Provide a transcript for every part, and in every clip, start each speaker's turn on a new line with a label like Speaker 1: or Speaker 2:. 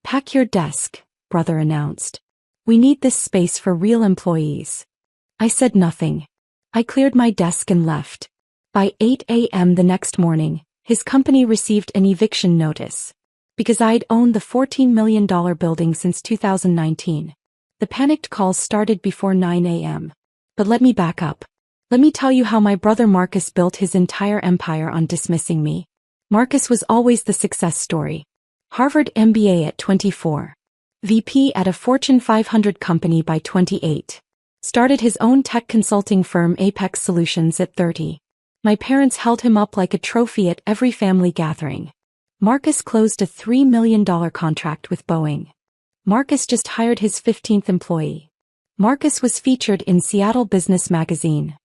Speaker 1: Pack your desk, brother announced. We need this space for real employees. I said nothing. I cleared my desk and left. By 8 a.m. the next morning, his company received an eviction notice. Because I'd owned the $14 million building since 2019. The panicked calls started before 9 a.m. But let me back up. Let me tell you how my brother Marcus built his entire empire on dismissing me. Marcus was always the success story. Harvard MBA at 24. VP at a Fortune 500 company by 28. Started his own tech consulting firm Apex Solutions at 30. My parents held him up like a trophy at every family gathering. Marcus closed a $3 million contract with Boeing. Marcus just hired his 15th employee. Marcus was featured in Seattle Business Magazine.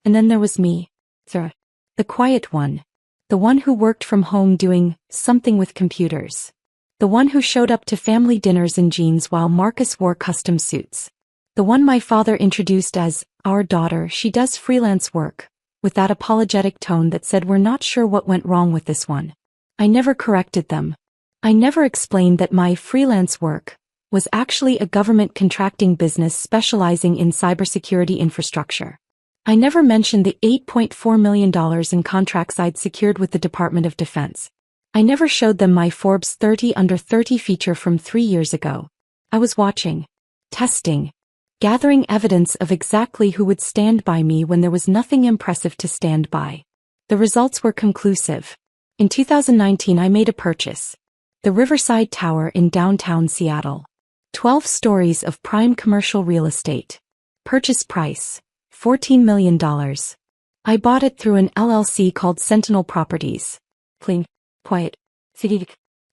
Speaker 1: And then there was me. The quiet one. The one who worked from home doing something with computers. The one who showed up to family dinners in jeans while Marcus wore custom suits. The one my father introduced as, our daughter, she does freelance work, with that apologetic tone that said we're not sure what went wrong with this one. I never corrected them. I never explained that my freelance work was actually a government contracting business specializing in cybersecurity infrastructure. I never mentioned the $8.4 million in contracts I'd secured with the Department of Defense. I never showed them my Forbes 30 Under 30 feature from 3 years ago. I was watching, testing, gathering evidence of exactly who would stand by me when there was nothing impressive to stand by. The results were conclusive. In 2019 I made a purchase. The Riverside Tower in downtown Seattle. 12 stories of prime commercial real estate. Purchase price, $14 million. I bought it through an LLC called Sentinel Properties. Clean, quiet, city.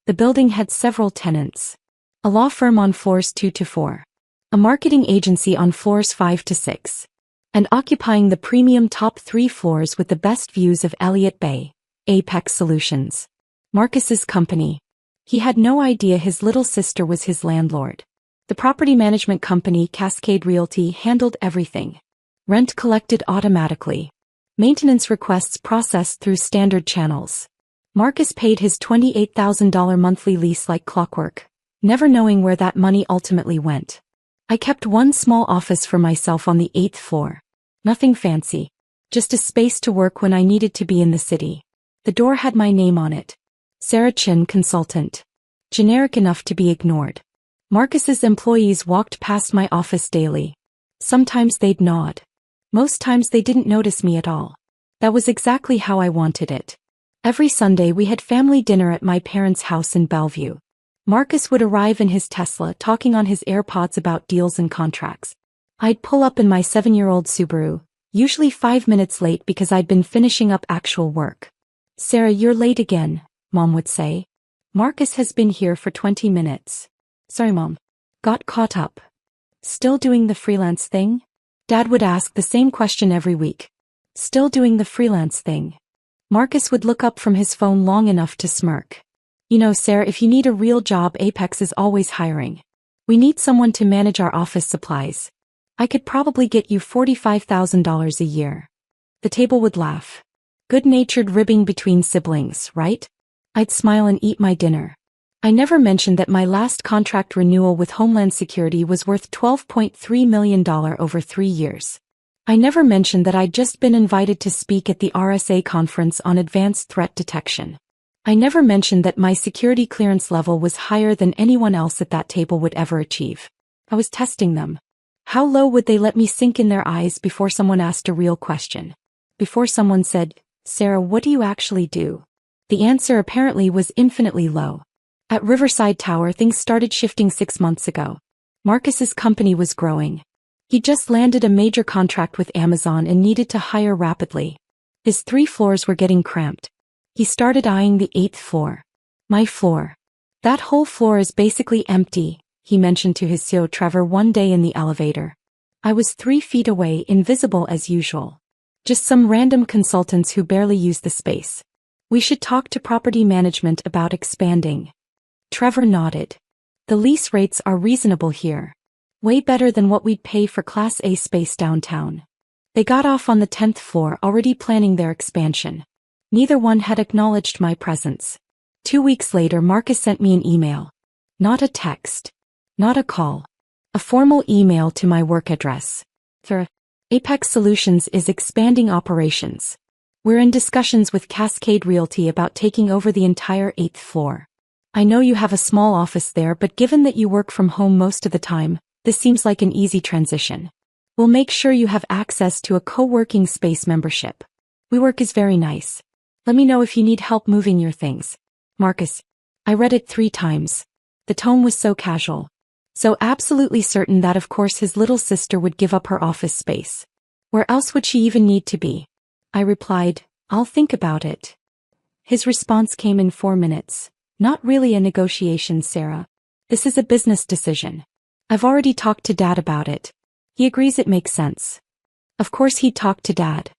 Speaker 1: The building had several tenants. A law firm on floors 2 to 4. A marketing agency on floors 5 to 6. And occupying the premium top 3 floors with the best views of Elliott Bay. Apex Solutions. Marcus's company. He had no idea his little sister was his landlord. The property management company Cascade Realty handled everything. Rent collected automatically. Maintenance requests processed through standard channels. Marcus paid his $28,000 monthly lease like clockwork, never knowing where that money ultimately went. I kept one small office for myself on the 8th floor. Nothing fancy. Just a space to work when I needed to be in the city. The door had my name on it. Sarah Chin, consultant. Generic enough to be ignored. Marcus's employees walked past my office daily. Sometimes they'd nod. Most times they didn't notice me at all. That was exactly how I wanted it. Every Sunday we had family dinner at my parents' house in Bellevue. Marcus would arrive in his Tesla talking on his AirPods about deals and contracts. I'd pull up in my 7-year-old Subaru, usually 5 minutes late because I'd been finishing up actual work. Sarah, you're late again, Mom would say. Marcus has been here for 20 minutes. Sorry, Mom. Got caught up. Still doing the freelance thing? Dad would ask the same question every week. Still doing the freelance thing. Marcus would look up from his phone long enough to smirk. You know, Sarah, if you need a real job, Apex is always hiring. We need someone to manage our office supplies. I could probably get you $45,000 a year. The table would laugh. Good-natured ribbing between siblings, right? I'd smile and eat my dinner. I never mentioned that my last contract renewal with Homeland Security was worth $12.3 million over 3 years. I never mentioned that I'd just been invited to speak at the RSA conference on advanced threat detection. I never mentioned that my security clearance level was higher than anyone else at that table would ever achieve. I was testing them. How low would they let me sink in their eyes before someone asked a real question? Before someone said, Sarah, what do you actually do? The answer apparently was infinitely low. At Riverside Tower, things started shifting 6 months ago. Marcus's company was growing. He just landed a major contract with Amazon and needed to hire rapidly. His 3 floors were getting cramped. He started eyeing the 8th floor. My floor. That whole floor is basically empty, he mentioned to his CEO Trevor one day in the elevator. I was 3 feet away, invisible as usual. Just some random consultants who barely use the space. We should talk to property management about expanding. Trevor nodded. The lease rates are reasonable here. Way better than what we'd pay for Class A space downtown. They got off on the 10th floor, already planning their expansion. Neither one had acknowledged my presence. 2 weeks later, Marcus sent me an email. Not a text. Not a call. A formal email to my work address. Apex Solutions is expanding operations. We're in discussions with Cascade Realty about taking over the entire 8th floor. I know you have a small office there, but given that you work from home most of the time, this seems like an easy transition. We'll make sure you have access to a co-working space membership. WeWork is very nice. Let me know if you need help moving your things. Marcus. I read it 3 times. The tone was so casual. So absolutely certain that of course his little sister would give up her office space. Where else would she even need to be? I replied, I'll think about it. His response came in 4 minutes. Not really a negotiation, Sarah. This is a business decision. I've already talked to Dad about it. He agrees it makes sense. Of course he'd talked to Dad.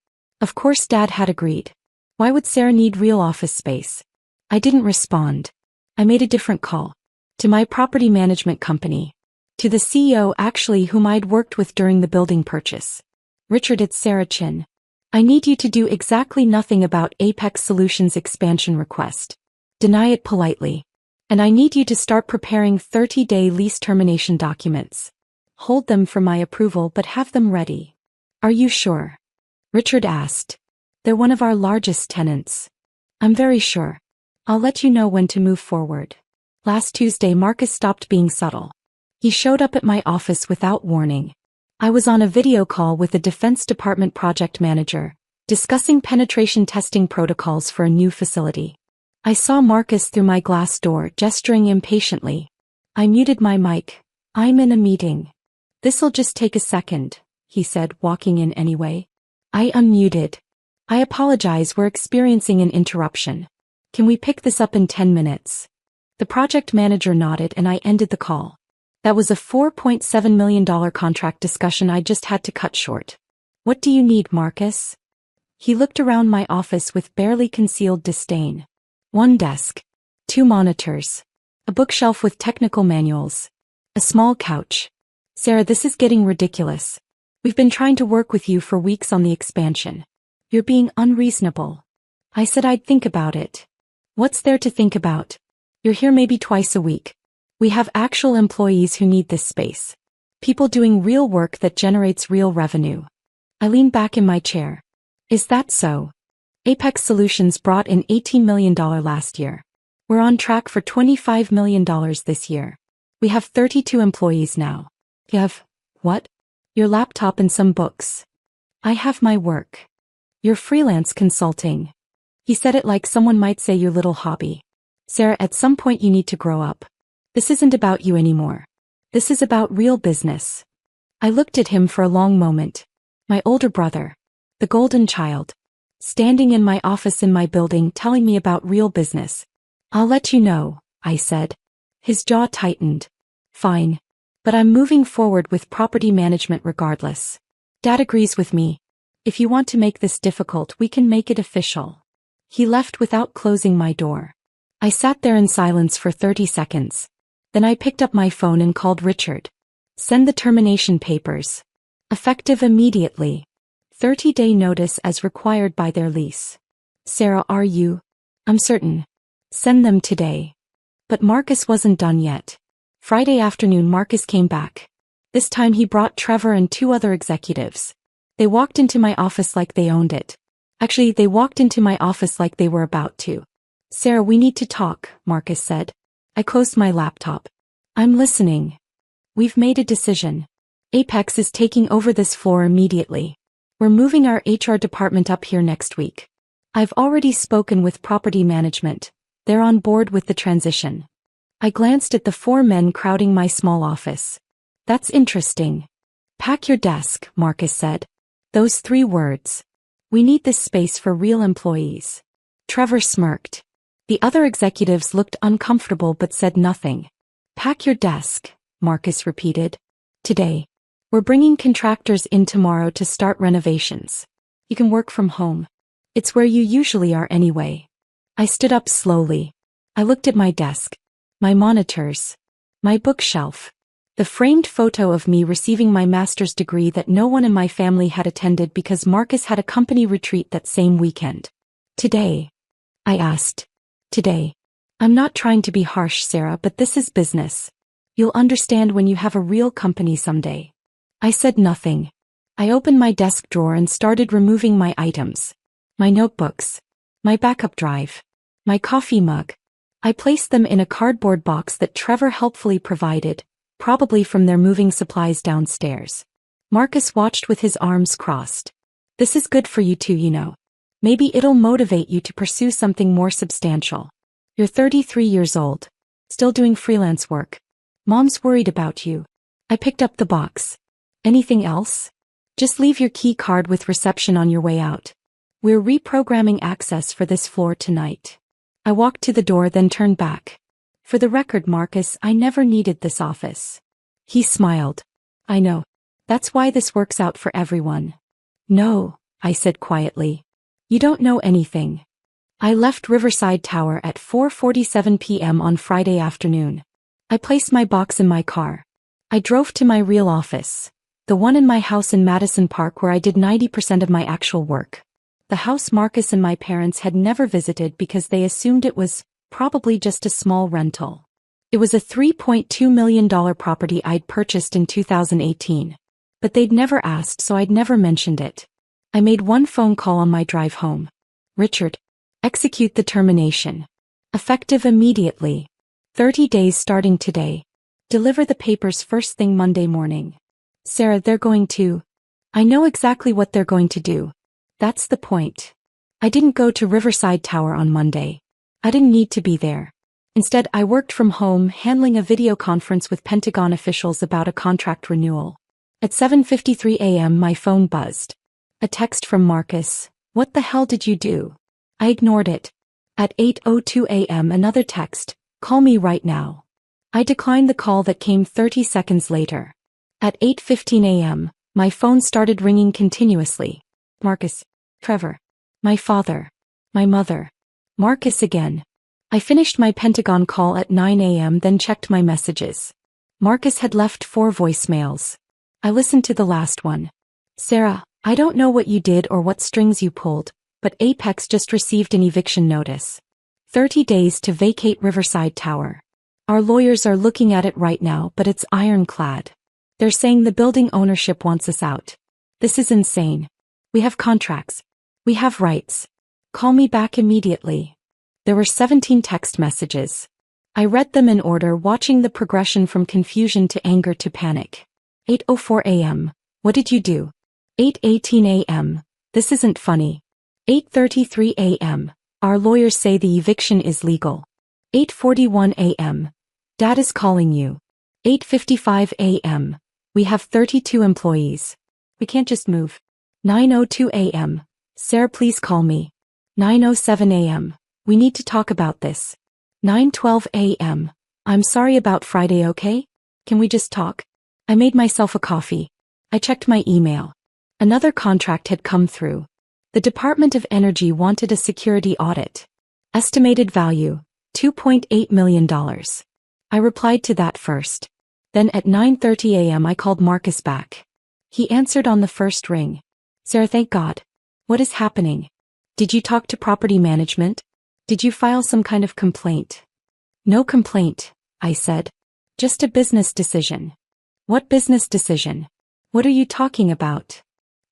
Speaker 1: Of course Dad had agreed. Why would Sarah need real office space? I didn't respond. I made a different call. To my property management company. To the CEO actually whom I'd worked with during the building purchase. Richard, it's Sarah Chin. I need you to do exactly nothing about Apex Solutions expansion request. Deny it politely. And I need you to start preparing 30-day lease termination documents. Hold them for my approval but have them ready. Are you sure? Richard asked. They're one of our largest tenants. I'm very sure. I'll let you know when to move forward. Last Tuesday Marcus stopped being subtle. He showed up at my office without warning. I was on a video call with the Defense Department project manager, discussing penetration testing protocols for a new facility. I saw Marcus through my glass door gesturing impatiently. I muted my mic. I'm in a meeting. This'll just take a second, he said, walking in anyway. I unmuted. I apologize, we're experiencing an interruption. Can we pick this up in 10 minutes? The project manager nodded and I ended the call. That was a $4.7 million contract discussion I just had to cut short. What do you need, Marcus? He looked around my office with barely concealed disdain. 1 desk. 2 monitors. A bookshelf with technical manuals. A small couch. Sarah, this is getting ridiculous. We've been trying to work with you for weeks on the expansion. You're being unreasonable. I said I'd think about it. What's there to think about? You're here maybe twice a week. We have actual employees who need this space. People doing real work that generates real revenue. I leaned back in my chair. Is that so? Apex Solutions brought in $18 million last year. We're on track for $25 million this year. We have 32 employees now. You have, what? Your laptop and some books. I have my work. Your freelance consulting. He said it like someone might say your little hobby. Sarah, at some point you need to grow up. This isn't about you anymore. This is about real business. I looked at him for a long moment. My older brother. The golden child. Standing in my office in my building telling me about real business. I'll let you know, I said. His jaw tightened. Fine. But I'm moving forward with property management regardless. Dad agrees with me. If you want to make this difficult, we can make it official. He left without closing my door. I sat there in silence for 30 seconds. Then I picked up my phone and called Richard. Send the termination papers. Effective immediately. 30-day notice as required by their lease. Sarah, are you? I'm certain. Send them today. But Marcus wasn't done yet. Friday afternoon Marcus came back. This time he brought Trevor and 2 other executives. They walked into my office like they owned it. Actually, they walked into my office like they were about to. Sarah, we need to talk, Marcus said. I closed my laptop. I'm listening. We've made a decision. Apex is taking over this floor immediately. We're moving our HR department up here next week. I've already spoken with property management. They're on board with the transition. I glanced at the 4 men crowding my small office. That's interesting. Pack your desk, Marcus said. Those 3 words. We need this space for real employees. Trevor smirked. The other executives looked uncomfortable but said nothing. Pack your desk, Marcus repeated. Today. We're bringing contractors in tomorrow to start renovations. You can work from home. It's where you usually are anyway. I stood up slowly. I looked at my desk. My monitors. My bookshelf. The framed photo of me receiving my master's degree that no one in my family had attended because Marcus had a company retreat that same weekend. Today? I asked. Today. I'm not trying to be harsh, Sarah, but this is business. You'll understand when you have a real company someday. I said nothing. I opened my desk drawer and started removing my items. My notebooks. My backup drive. My coffee mug. I placed them in a cardboard box that Trevor helpfully provided, probably from their moving supplies downstairs. Marcus watched with his arms crossed. This is good for you too, you know. Maybe it'll motivate you to pursue something more substantial. You're 33 years old. Still doing freelance work. Mom's worried about you. I picked up the box. Anything else? Just leave your key card with reception on your way out. We're reprogramming access for this floor tonight. I walked to the door then turned back. For the record, Marcus, I never needed this office. He smiled. I know. That's why this works out for everyone. No, I said quietly. You don't know anything. I left Riverside Tower at 4:47 p.m. on Friday afternoon. I placed my box in my car. I drove to my real office. The one in my house in Madison Park where I did 90% of my actual work. The house Marcus and my parents had never visited because they assumed it was probably just a small rental. It was a $3.2 million property I'd purchased in 2018. But they'd never asked, so I'd never mentioned it. I made one phone call on my drive home. Richard. Execute the termination. Effective immediately. 30 days starting today. Deliver the papers first thing Monday morning. Sarah, they're going to. I know exactly what they're going to do. That's the point. I didn't go to Riverside Tower on Monday. I didn't need to be there. Instead, I worked from home handling a video conference with Pentagon officials about a contract renewal. At 7:53 a.m. my phone buzzed. A text from Marcus. What the hell did you do? I ignored it. At 8:02 a.m. another text. Call me right now. I declined the call that came 30 seconds later. At 8:15 a.m., my phone started ringing continuously. Marcus. Trevor. My father. My mother. Marcus again. I finished my Pentagon call at 9 a.m. then checked my messages. Marcus had left 4 voicemails. I listened to the last one. Sarah, I don't know what you did or what strings you pulled, but Apex just received an eviction notice. 30 days to vacate Riverside Tower. Our lawyers are looking at it right now, but it's ironclad. They're saying the building ownership wants us out. This is insane. We have contracts. We have rights. Call me back immediately. There were 17 text messages. I read them in order, watching the progression from confusion to anger to panic. 8:04 a.m. What did you do? 8:18 a.m. This isn't funny. 8:33 a.m. Our lawyers say the eviction is legal. 8:41 a.m. Dad is calling you. 8:55 a.m. We have 32 employees. We can't just move. 9:02 a.m. Sarah, please call me. 9:07 a.m. We need to talk about this. 9:12 a.m. I'm sorry about Friday, okay? Can we just talk? I made myself a coffee. I checked my email. Another contract had come through. The Department of Energy wanted a security audit. Estimated value, $2.8 million. I replied to that first. Then at 9:30 a.m. I called Marcus back. He answered on the first ring. Sarah, thank God. What is happening? Did you talk to property management? Did you file some kind of complaint? No complaint, I said. Just a business decision. What business decision? What are you talking about?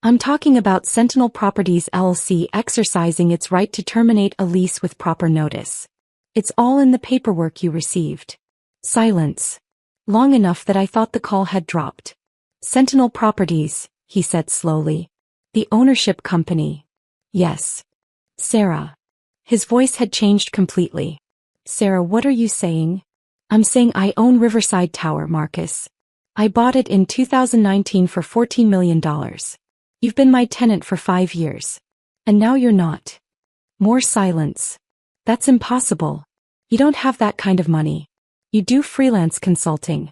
Speaker 1: I'm talking about Sentinel Properties LLC exercising its right to terminate a lease with proper notice. It's all in the paperwork you received. Silence. Long enough that I thought the call had dropped. Sentinel Properties, he said slowly. The ownership company. Yes. Sarah. His voice had changed completely. Sarah, what are you saying? I'm saying I own Riverside Tower, Marcus. I bought it in 2019 for $14 million. You've been my tenant for 5 years. And now you're not. More silence. That's impossible. You don't have that kind of money. You do freelance consulting.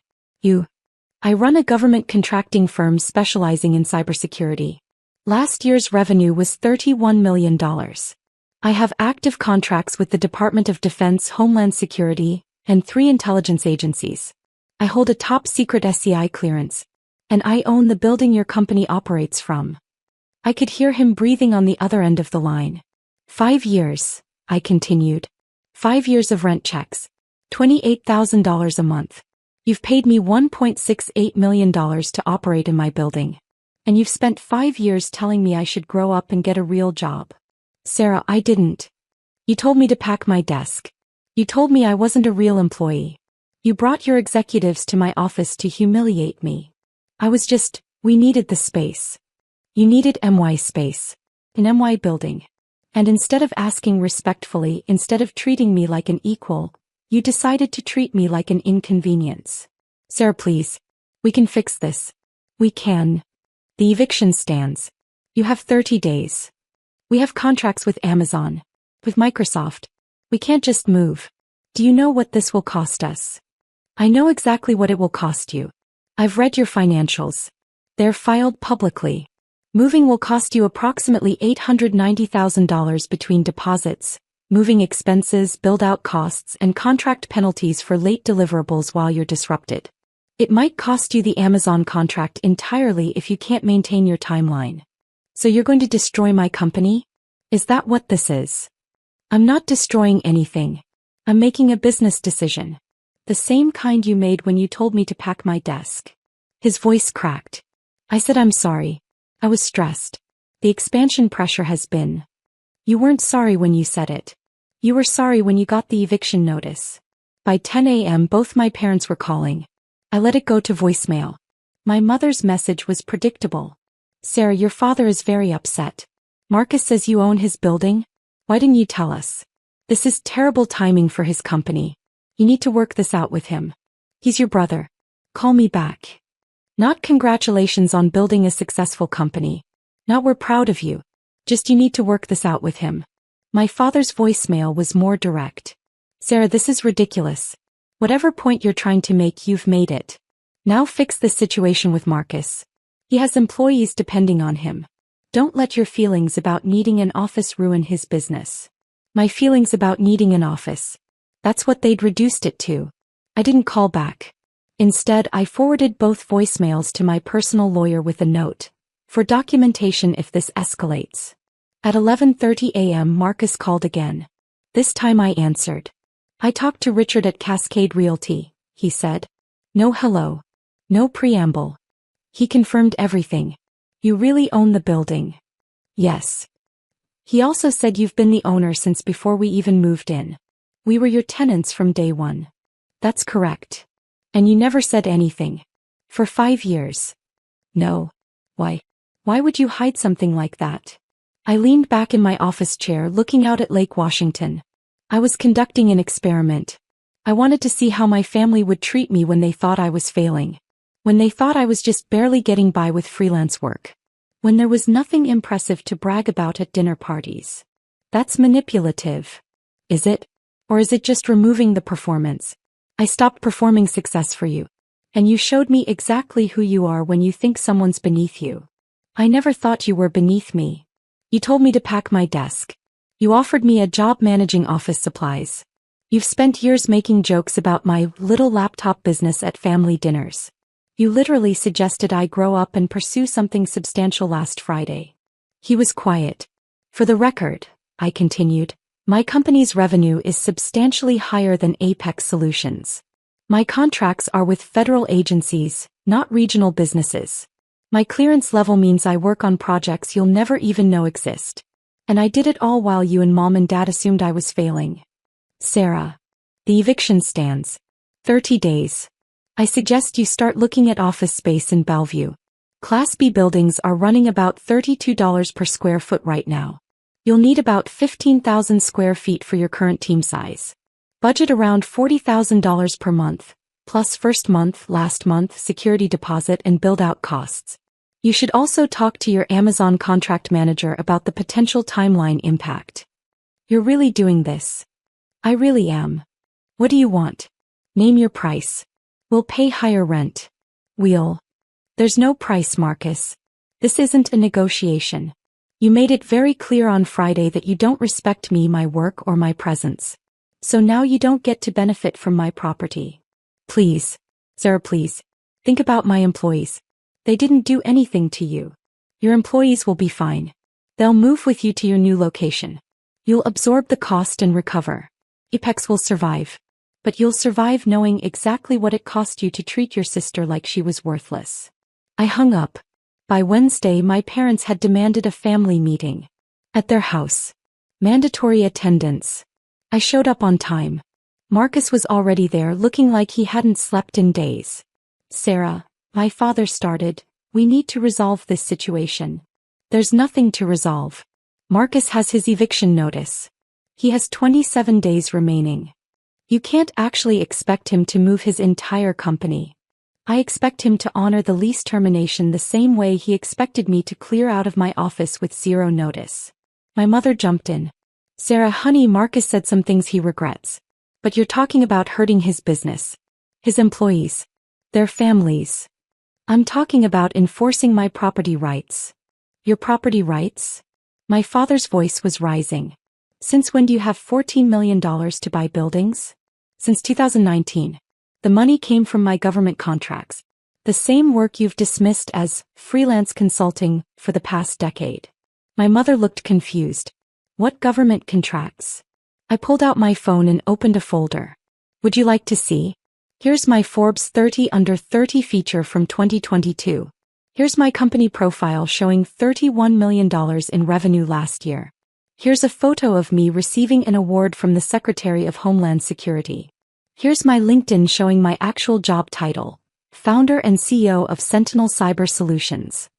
Speaker 1: I run a government contracting firm specializing in cybersecurity. Last year's revenue was $31 million. I have active contracts with the Department of Defense, Homeland Security, and 3 intelligence agencies. I hold a top-secret SCI clearance. And I own the building your company operates from. I could hear him breathing on the other end of the line. 5 years, I continued. 5 years of rent checks. $28,000 a month. You've paid me $1.68 million to operate in my building. And you've spent 5 years telling me I should grow up and get a real job. Sarah, I didn't. You told me to pack my desk. You told me I wasn't a real employee. You brought your executives to my office to humiliate me. We needed the space. You needed MY space. An MY building. And instead of asking respectfully, instead of treating me like an equal, you decided to treat me like an inconvenience. Sarah, please. We can fix this. We can. The eviction stands. You have 30 days. We have contracts with Amazon. With Microsoft. We can't just move. Do you know what this will cost us? I know exactly what it will cost you. I've read your financials. They're filed publicly. Moving will cost you approximately $890,000 between deposits, moving expenses, build-out costs, and contract penalties for late deliverables while you're disrupted. It might cost you the Amazon contract entirely if you can't maintain your timeline. So you're going to destroy my company? Is that what this is? I'm not destroying anything. I'm making a business decision. The same kind you made when you told me to pack my desk. His voice cracked. I said I'm sorry. I was stressed. The expansion pressure has been. You weren't sorry when you said it. You were sorry when you got the eviction notice. By 10 a.m. both my parents were calling. I let it go to voicemail. My mother's message was predictable. Sarah, your father is very upset. Marcus says you own his building? Why didn't you tell us? This is terrible timing for his company. You need to work this out with him. He's your brother. Call me back. Not congratulations on building a successful company. Not we're proud of you. Just you need to work this out with him. My father's voicemail was more direct. Sarah, this is ridiculous. Whatever point you're trying to make, you've made it. Now fix this situation with Marcus. He has employees depending on him. Don't let your feelings about needing an office ruin his business. My feelings about needing an office. That's what they'd reduced it to. I didn't call back. Instead, I forwarded both voicemails to my personal lawyer with a note. For documentation if this escalates. At 11:30 a.m. Marcus called again. This time I answered. I talked to Richard at Cascade Realty, he said. No hello. No preamble. He confirmed everything. You really own the building. Yes. He also said you've been the owner since before we even moved in. We were your tenants from day one. That's correct. And you never said anything. For 5 years. No. Why? Why would you hide something like that? I leaned back in my office chair looking out at Lake Washington. I was conducting an experiment. I wanted to see how my family would treat me when they thought I was failing. When they thought I was just barely getting by with freelance work. When there was nothing impressive to brag about at dinner parties. That's manipulative. Is it? Or is it just removing the performance? I stopped performing success for you. And you showed me exactly who you are when you think someone's beneath you. I never thought you were beneath me. You told me to pack my desk. You offered me a job managing office supplies. You've spent years making jokes about my little laptop business at family dinners. You literally suggested I grow up and pursue something substantial last Friday. He was quiet. For the record, I continued, my company's revenue is substantially higher than Apex Solutions. My contracts are with federal agencies, not regional businesses. My clearance level means I work on projects you'll never even know exist. And I did it all while you and mom and dad assumed I was failing. Sarah. The eviction stands. 30 days. I suggest you start looking at office space in Bellevue. Class B buildings are running about $32 per square foot right now. You'll need about 15,000 square feet for your current team size. Budget around $40,000 per month, plus first month, last month, security deposit and build-out costs. You should also talk to your Amazon contract manager about the potential timeline impact. You're really doing this. I really am. What do you want? Name your price. We'll pay higher rent. There's no price, Marcus. This isn't a negotiation. You made it very clear on Friday that you don't respect me, my work, or my presence. So now you don't get to benefit from my property. Please, Sarah, please. Think about my employees. They didn't do anything to you. Your employees will be fine. They'll move with you to your new location. You'll absorb the cost and recover. Apex will survive. But you'll survive knowing exactly what it cost you to treat your sister like she was worthless. I hung up. By Wednesday, my parents had demanded a family meeting. At their house. Mandatory attendance. I showed up on time. Marcus was already there, looking like he hadn't slept in days. Sarah, my father started, we need to resolve this situation. There's nothing to resolve. Marcus has his eviction notice. He has 27 days remaining. You can't actually expect him to move his entire company. I expect him to honor the lease termination the same way he expected me to clear out of my office with zero notice. My mother jumped in. Sarah, honey, Marcus said some things he regrets. But you're talking about hurting his business. His employees. Their families. I'm talking about enforcing my property rights. Your property rights? My father's voice was rising. Since when do you have $14 million to buy buildings? Since 2019. The money came from my government contracts. The same work you've dismissed as freelance consulting for the past decade. My mother looked confused. What government contracts? I pulled out my phone and opened a folder. Would you like to see? Here's my Forbes 30 Under 30 feature from 2022. Here's my company profile showing $31 million in revenue last year. Here's a photo of me receiving an award from the Secretary of Homeland Security. Here's my LinkedIn showing my actual job title, founder and CEO of Sentinel Cyber Solutions.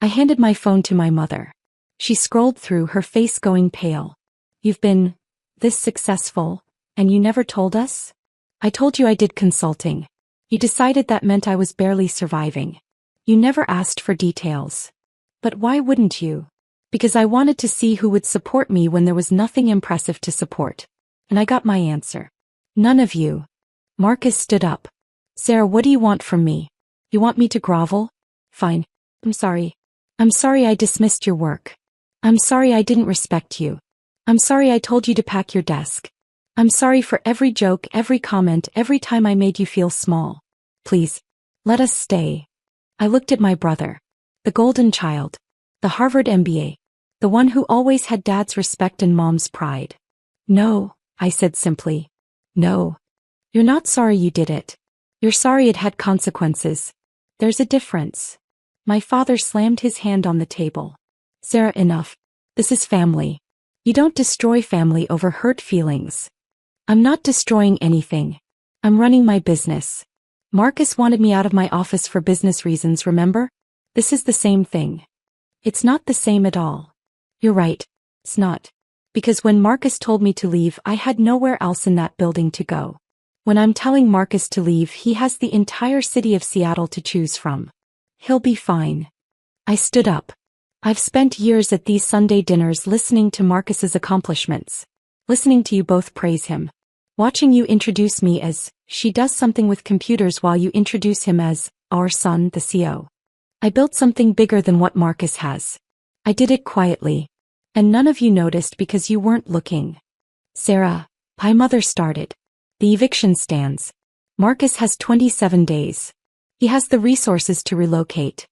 Speaker 1: I handed my phone to my mother. She scrolled through, her face going pale. You've been this successful, and you never told us? I told you I did consulting. You decided that meant I was barely surviving. You never asked for details. But why wouldn't you? Because I wanted to see who would support me when there was nothing impressive to support. And I got my answer. None of you. Marcus stood up. Sarah, what do you want from me? You want me to grovel? Fine. I'm sorry. I'm sorry I dismissed your work. I'm sorry I didn't respect you. I'm sorry I told you to pack your desk. I'm sorry for every joke, every comment, every time I made you feel small. Please, let us stay. I looked at my brother. The golden child. The Harvard MBA. The one who always had dad's respect and mom's pride. No, I said simply. No. You're not sorry you did it. You're sorry it had consequences. There's a difference. My father slammed his hand on the table. Sarah, enough. This is family. You don't destroy family over hurt feelings. I'm not destroying anything. I'm running my business. Marcus wanted me out of my office for business reasons, remember? This is the same thing. It's not the same at all. You're right. It's not. Because when Marcus told me to leave, I had nowhere else in that building to go. When I'm telling Marcus to leave, he has the entire city of Seattle to choose from. He'll be fine. I stood up. I've spent years at these Sunday dinners listening to Marcus's accomplishments. Listening to you both praise him. Watching you introduce me as, she does something with computers, while you introduce him as, our son, the CEO. I built something bigger than what Marcus has. I did it quietly. And none of you noticed because you weren't looking. Sarah, my mother started. The eviction stands. Marcus has 27 days. He has the resources to relocate.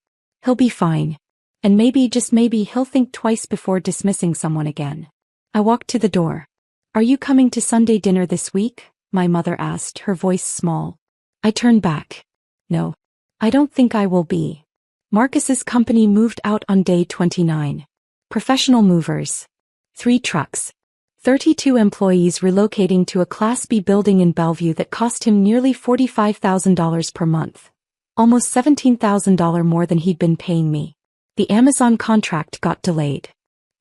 Speaker 1: He'll be fine. And maybe, just maybe, he'll think twice before dismissing someone again. I walked to the door. Are you coming to Sunday dinner this week? My mother asked, her voice small. I turned back. No. I don't think I will be. Marcus's company moved out on day 29. Professional movers. 3 trucks. 32 employees relocating to a Class B building in Bellevue that cost him nearly $45,000 per month. Almost $17,000 more than he'd been paying me. The Amazon contract got delayed.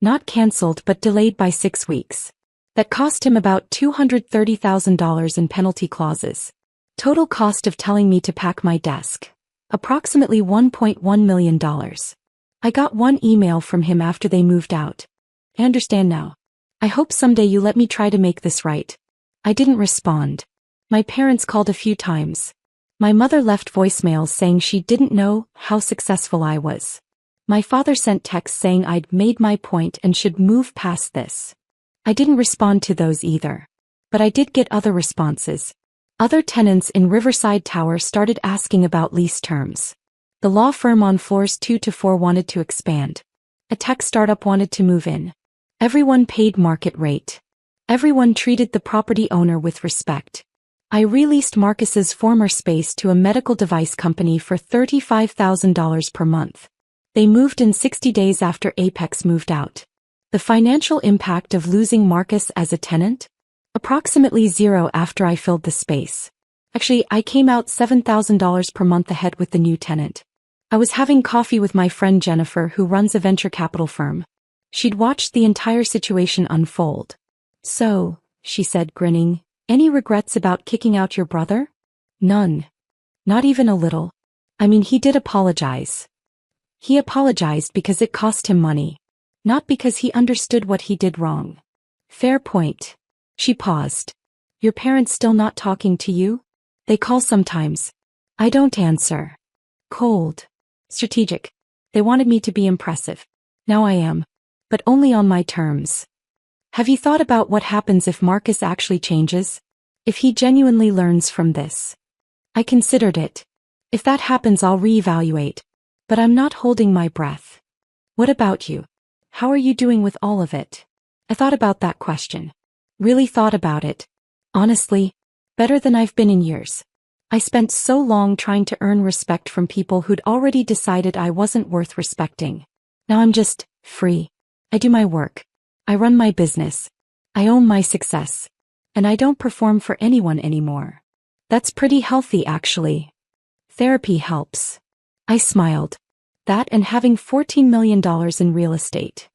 Speaker 1: Not canceled, but delayed by 6 weeks. That cost him about $230,000 in penalty clauses. Total cost of telling me to pack my desk. Approximately $1.1 million. I got one email from him after they moved out. I understand now. I hope someday you let me try to make this right. I didn't respond. My parents called a few times. My mother left voicemails saying she didn't know how successful I was. My father sent texts saying I'd made my point and should move past this. I didn't respond to those either. But I did get other responses. Other tenants in Riverside Tower started asking about lease terms. The law firm on floors 2 to 4 wanted to expand. A tech startup wanted to move in. Everyone paid market rate. Everyone treated the property owner with respect. I released Marcus's former space to a medical device company for $35,000 per month. They moved in 60 days after Apex moved out. The financial impact of losing Marcus as a tenant? Approximately zero after I filled the space. Actually, I came out $7,000 per month ahead with the new tenant. I was having coffee with my friend Jennifer, who runs a venture capital firm. She'd watched the entire situation unfold. "So," she said, grinning, "any regrets about kicking out your brother?" "None. Not even a little. I mean, he did apologize. He apologized because it cost him money. Not because he understood what he did wrong." "Fair point." She paused. "Your parents still not talking to you?" "They call sometimes. I don't answer." "Cold. Strategic. They wanted me to be impressive. Now I am. But only on my terms." "Have you thought about what happens if Marcus actually changes? If he genuinely learns from this?" "I considered it. If that happens, I'll reevaluate. But I'm not holding my breath." "What about you? How are you doing with all of it?" I thought about that question. Really thought about it. Honestly, better than I've been in years. I spent so long trying to earn respect from people who'd already decided I wasn't worth respecting. Now I'm just free. I do my work. I run my business. I own my success. And I don't perform for anyone anymore. That's pretty healthy, actually. Therapy helps. I smiled. That and having $14 million in real estate.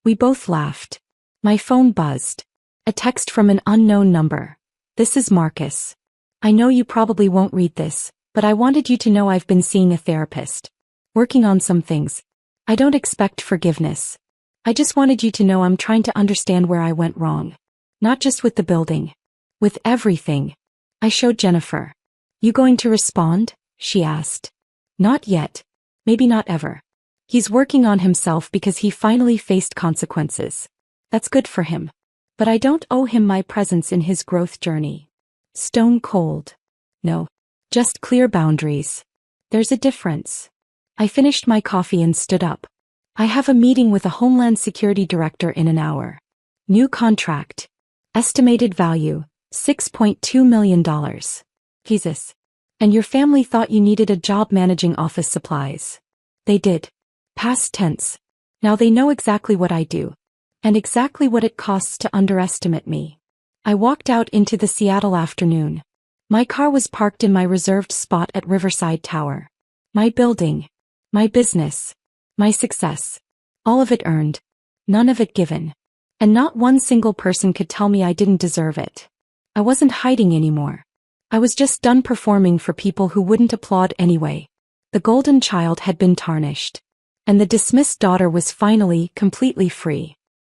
Speaker 1: We both laughed. My phone buzzed. A text from an unknown number. "This is Marcus. I know you probably won't read this, but I wanted you to know I've been seeing a therapist. Working on some things. I don't expect forgiveness. I just wanted you to know I'm trying to understand where I went wrong. Not just with the building. With everything." I showed Jennifer. "You going to respond?" she asked. "Not yet. Maybe not ever. He's working on himself because he finally faced consequences. That's good for him. But I don't owe him my presence in his growth journey." Stone cold. No. Just clear boundaries. There's a difference. I finished my coffee and stood up. "I have a meeting with a Homeland Security director in an hour. New contract. Estimated value, $6.2 million. Jesus. And your family thought you needed a job managing office supplies. They did. Past tense. Now they know exactly what I do. And exactly what it costs to underestimate me." I walked out into the Seattle afternoon. My car was parked in my reserved spot at Riverside Tower. My building. My business. My success. All of it earned. None of it given. And not one single person could tell me I didn't deserve it. I wasn't hiding anymore. I was just done performing for people who wouldn't applaud anyway. The golden child had been tarnished. And the dismissed daughter was finally completely free.